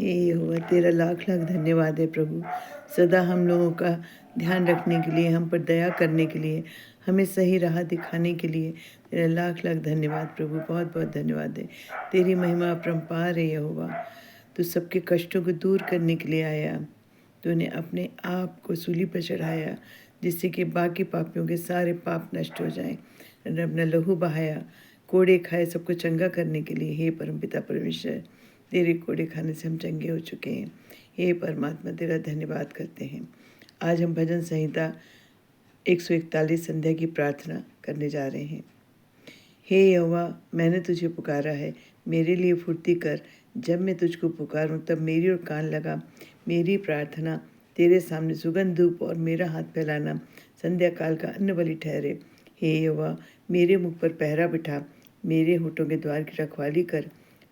हे यहोवा, तेरा लाख लाख धन्यवाद है प्रभु। सदा हम लोगों का ध्यान रखने के लिए, हम पर दया करने के लिए, हमें सही राह दिखाने के लिए तेरा लाख लाख धन्यवाद प्रभु। बहुत बहुत धन्यवाद है। तेरी महिमा अपरंपार है यहोवा। तू सबके कष्टों को दूर करने के लिए आया। तूने अपने आप को सूली पर चढ़ाया, जिससे कि बाकी पापियों के सारे पाप नष्ट हो जाएं। तूने अपना लहू बहाया, कोड़े खाए सबको चंगा करने के लिए। हे परमपिता परमेश्वर, तेरे कोड़े खाने से हम चंगे हो चुके हैं। हे परमात्मा, तेरा धन्यवाद करते हैं। आज हम भजन संहिता 141 संध्या की प्रार्थना करने जा रहे हैं। हे यहोवा, मैंने तुझे पुकारा है, मेरे लिए फुर्ती कर। जब मैं तुझको पुकारूं तब मेरी ओर कान लगा। मेरी प्रार्थना तेरे सामने सुगंध धूप और मेरा हाथ फैलाना संध्या काल का अन्न बलि ठहरे। हे यहोवा, मेरे मुख पर पहरा बिठा, मेरे होठों के द्वार की रखवाली कर।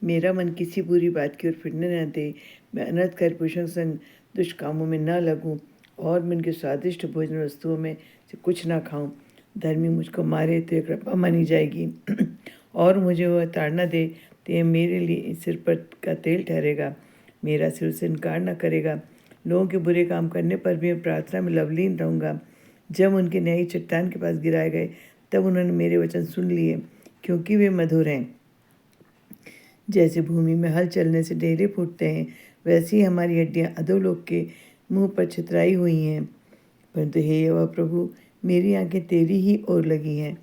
मेरा मन किसी बुरी बात की ओर फिरने न दे। मैं अनर्थकारी पुरुषों संग दुष्ट कामों में न लगूं और मैं उनके स्वादिष्ट भोजन वस्तुओं में से कुछ ना खाऊं। धर्मी मुझको मारे तो ये कृपा मानी जाएगी और मुझे वह ताड़ना दे तो यह मेरे लिए सिर पर का तेल ठहरेगा। मेरा सिर से इनकार न करेगा। लोगों के बुरे काम करने पर भी मैं प्रार्थना में लवलीन रहूँगा। जब उनके न्यायी चट्टान के पास गिराए गए तब उन्होंने मेरे वचन सुन लिए, क्योंकि वे मधुर हैं। जैसे भूमि में हल चलने से डेरे फूटते हैं, वैसी ही हमारी हड्डियाँ अधोलोक के मुंह पर छितराई हुई हैं। परंतु हे यहोवा प्रभु, मेरी आंखें तेरी ही ओर लगी हैं।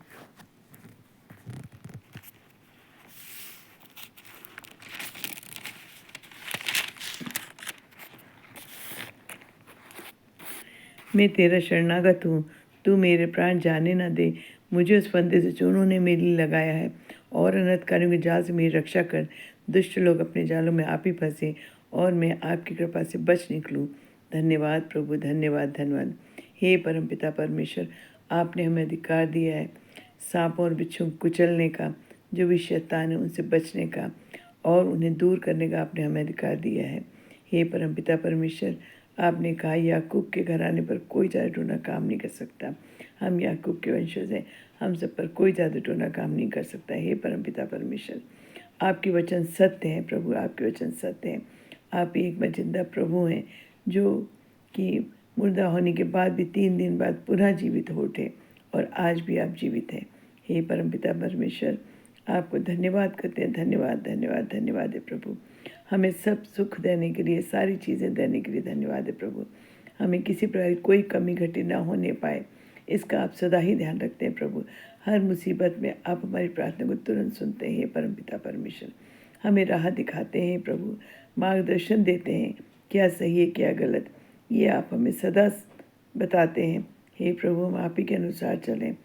मैं तेरा शरणागत हूँ, तू मेरे प्राण जाने न दे। मुझे उस फंदे से जो उन्होंने मेरे लिए लगाया है, और अनर्थकारियों के जाल से मेरी रक्षा कर। दुष्ट लोग अपने जालों में आप ही फंसे और मैं आपकी कृपा से बच निकलूँ। धन्यवाद प्रभु, धन्यवाद धन्यवाद। हे परमपिता परमेश्वर, आपने हमें अधिकार दिया है सांपों और बिच्छों को कुचलने का, जो भी शैतान है उनसे बचने का और उन्हें दूर करने का आपने हमें अधिकार दिया है। हे परमपिता परमेश्वर, आपने कहा याकूब के घराने पर कोई जादू टोना काम नहीं कर सकता। हम याकूब के वंशज हैं, हम सब पर कोई जादू टोना काम नहीं कर सकता। हे परमपिता परमेश्वर, आपके वचन सत्य हैं प्रभु, आपके वचन सत्य हैं। आप एक जिंदा प्रभु हैं, जो कि मुर्दा होने के बाद भी 3 दिन बाद पुनः जीवित हो उठे, और आज भी आप जीवित हैं। हे परमपिता परमेश्वर, आपको धन्यवाद करते हैं। धन्यवाद धन्यवाद धन्यवाद है प्रभु। हमें सब सुख देने के लिए, सारी चीज़ें देने के लिए धन्यवाद है प्रभु। हमें किसी प्रकार की कोई कमी घटी ना होने पाए, इसका आप सदा ही ध्यान रखते हैं प्रभु। हर मुसीबत में आप हमारी प्रार्थना को तुरंत सुनते हैं। परमपिता परमेश्वर, हमें राह दिखाते हैं प्रभु, मार्गदर्शन देते हैं, क्या सही है क्या गलत, ये आप हमें सदा बताते हैं। हे प्रभु, हम आप ही के अनुसार चलें,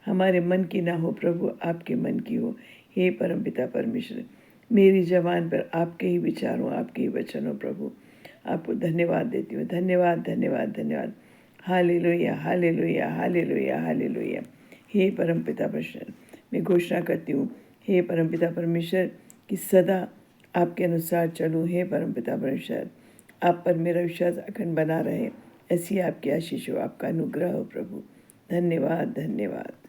हमारे मन की ना हो प्रभु, आपके मन की हो। हे परमपिता परमेश्वर, मेरी जबान पर आपके ही विचार हो, आपके ही वचन हो प्रभु। आपको धन्यवाद देती हूँ। धन्यवाद धन्यवाद धन्यवाद। Hallelujah hallelujah hallelujah hallelujah. हे परमपिता परमेश्वर, मैं घोषणा करती हूँ, हे परमपिता परमेश्वर, कि सदा आपके अनुसार चलूँ। हे परमपिता परमेश्वर, आप पर मेरा विश्वास अखंड बना रहे, ऐसी आपकी आशीष हो, आपका अनुग्रह हो प्रभु। धन्यवाद धन्यवाद।